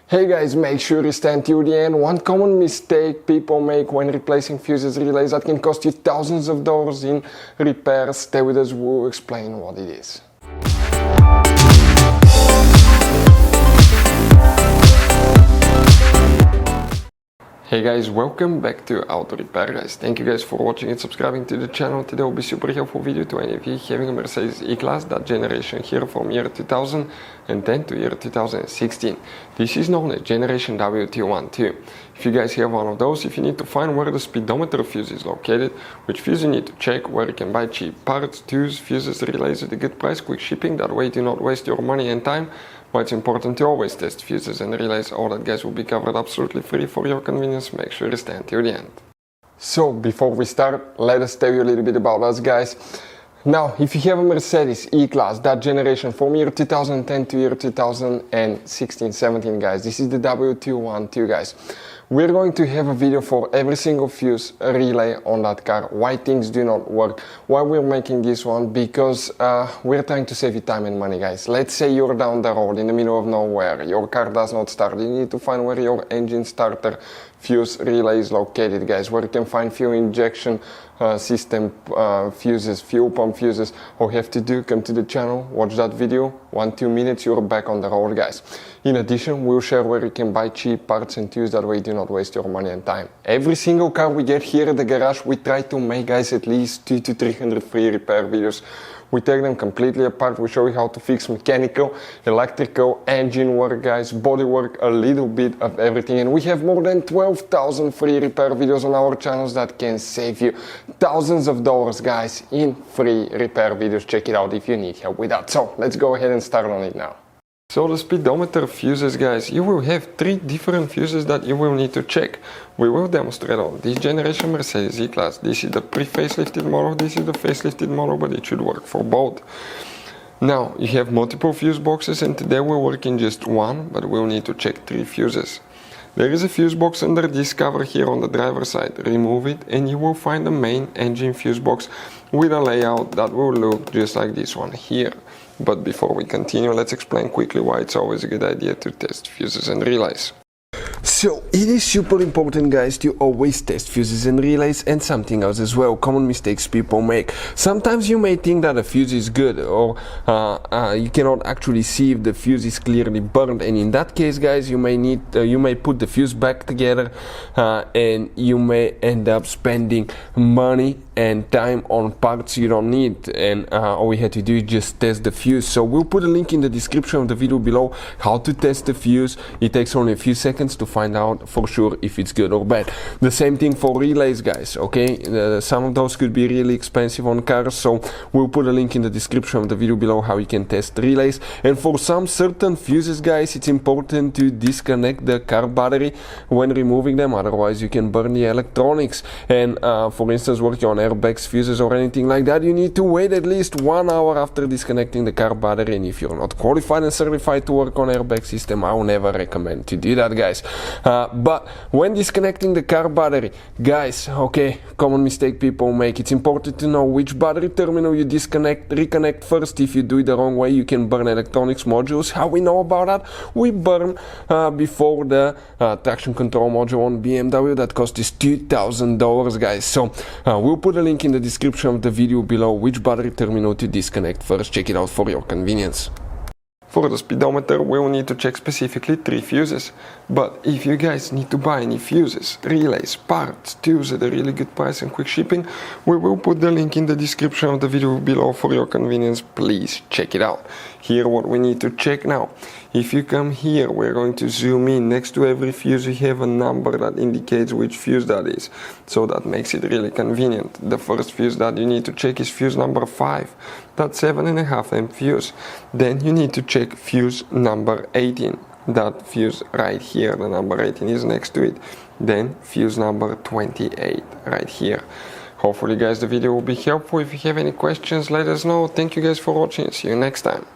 Hey guys, make sure you stand till the end. One common mistake people make when replacing fuses relays that can cost you thousands of dollars in repairs. Stay with us, we'll explain what it is. Hey guys, welcome back to Auto Repair guys. Thank you guys for watching and subscribing to the channel. Today will be super helpful video to any of you having a Mercedes E Class, that generation here from year 2010 to year 2016. This is known as generation W212. If you guys have one of those, if you need to find where the speedometer fuse is located, which fuse you need to check, where you can buy cheap parts, tools, fuses, relays at a good price, quick shipping, that way you do not waste your money and time. Why it's important to always test fuses and relays, all that guys will be covered absolutely free for your convenience. Make sure you stay until the end. So before we start, let us tell you a little bit about us guys. Now, if you have a Mercedes E-Class, that generation from year 2010 to year 2016-17 guys, this is the W212 guys. We're going to have a video for every single fuse relay on that car, why things do not work, why we're making this one, because we're trying to save you time and money guys. Let's say you're down the road in the middle of nowhere, your car does not start, you need to find where your engine starter fuse relay is located guys, where you can find fuel injection system fuses, fuel pump fuses. All you have to do, come to the channel, watch that video, 1-2 minutes, you're back on the road guys. In addition, we'll share where you can buy cheap parts and tools, that way you do not waste your money and time. Every single car we get here at the garage, we try to make guys at least 200 to 300 free repair videos. We take them completely apart, we show you how to fix mechanical, electrical, engine work guys, body work, a little bit of everything. And we have more than 12,000 free repair videos on our channels that can save you thousands of dollars guys in free repair videos. Check it out if you need help with that. So let's go ahead and start on it now. So the speedometer fuses guys, you will have 3 different fuses that you will need to check. We will demonstrate on this generation Mercedes E-Class. This is the pre-facelifted model, this is the facelifted model, but it should work for both. Now you have multiple fuse boxes and today we're working just one, but we'll need to check 3 fuses. There is a fuse box under this cover here on the driver's side. Remove it and you will find the main engine fuse box with a layout that will look just like this one here. But before we continue, let's explain quickly why it's always a good idea to test fuses and relays. So it is super important guys to always test fuses and relays, and something else as well, common mistakes people make. Sometimes you may think that a fuse is good, or you cannot actually see if the fuse is clearly burned, and in that case guys you may put the fuse back together and you may end up spending money and time on parts you don't need, and all we had to do is just test the fuse. So we'll put a link in the description of the video below how to test the fuse. It takes only a few seconds to find out for sure if it's good or bad. The same thing for relays guys, okay? Some of those could be really expensive on cars, so we'll put a link in the description of the video below how you can test relays. And for some certain fuses guys, it's important to disconnect the car battery when removing them, otherwise you can burn the electronics. And for instance, working on airbags, fuses or anything like that, you need to wait at least 1 hour after disconnecting the car battery, and if you're not qualified and certified to work on airbag system, I will never recommend to do that guys. But when disconnecting the car battery guys, okay, common mistake people make, it's important to know which battery terminal you reconnect first. If you do it the wrong way, you can burn electronics modules. How we know about that? We burn before the traction control module on BMW that cost us $2,000 guys. So we'll put a link in the description of the video below which battery terminal to disconnect first. Check it out for your convenience. For the speedometer, we will need to check specifically 3 fuses. But if you guys need to buy any fuses, relays, parts, tools at a really good price and quick shipping, we will put the link in the description of the video below for your convenience. Please check it out. Here what we need to check now. If you come here, we're going to zoom in. Next to every fuse we have a number that indicates which fuse that is. So that makes it really convenient. The first fuse that you need to check is fuse number 5. That's 7.5 amp fuse. Then you need to check fuse number 18. That fuse right here, the number 18 is next to it. Then fuse number 28 right here. Hopefully guys the video will be helpful. If you have any questions, let us know. Thank you guys for watching. See you next time.